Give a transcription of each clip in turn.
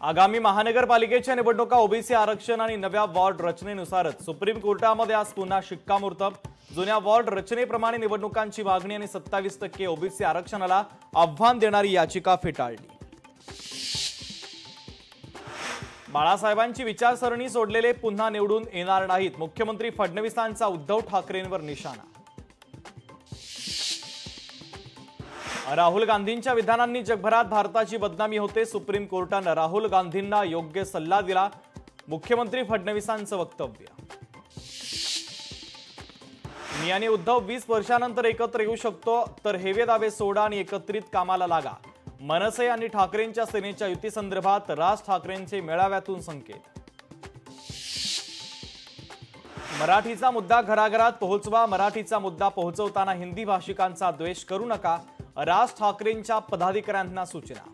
आगामी महानगरपालिकेच्या निवडणुका ओबीसी आरक्षण आणि नव्या वॉर्ड रचनेनुसारच सुप्रीम कोर्टामध्ये आज पुन्हा शिक्कामोर्तब। जुन्या वॉर्ड रचनेप्रमाणे निवडणुकांची मागणी आणि 27% ओबीसी आरक्षणाला आव्हान देणारी याचिका फेटाळली। बाळासाहेबांची विचारसरणी सोडलेले पुन्हा निवडून येणार नाहीत, मुख्यमंत्री फडणवीसांचा उद्धव ठाकरेंवर निशाणा। राहुल गांधींच्या विधानांनी जगभरात भारताची बदनामी होते, सुप्रीम कोर्टाने राहुल गांधींना योग्य सल्ला दिला, मुख्यमंत्री फडणवीसांचं वक्तव्य। मी आणि उद्धव 20 वर्षांनंतर एकत्र येऊ शकतो, तर हेवे दावे सोडा आणि एकत्रित कामाला लागा। मनसे आणि ठाकरेंच्या सेनेच्या युतीसंदर्भात राज ठाकरेंचे मेळाव्यातून संकेत। मराठीचा मुद्दा घराघरात पोहोचवा, मराठीचा मुद्दा पोहोचवताना हिंदी भाषिकांचा द्वेष करू नका, राज ठाकरेंच्या पदाधिकाऱ्यांना सूचना।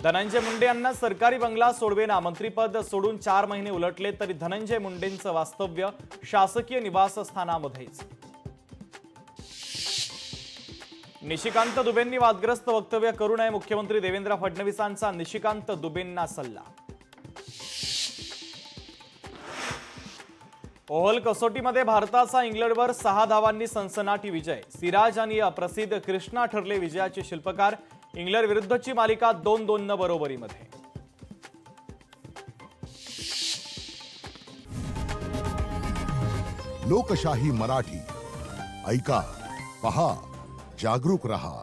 धनंजय मुंडे यांना सरकारी बंगला सोडवेना, मंत्रिपद सोडून 4 महिने उलटले तरी धनंजय मुंडेंचं वास्तव्य शासकीय निवासस्थानामध्येच। निशिकांत दुबेंनी वादग्रस्त वक्तव्य करू नये, मुख्यमंत्री देवेंद्र फडणवीसांचा निशिकांत दुबेंना सल्ला। ओव्हल कसोटीमध्ये भारताचा इंग्लंडवर 6 धावांनी सनसनाटी विजय, सिराज आणि प्रसिद्ध कृष्णा ठरले विजयाचे शिल्पकार। इंग्लंड विरुद्धची मालिका 2-2 बरोबरीमध्ये। लोकशाही मराठी ऐका, पहा, जागरूक रहा।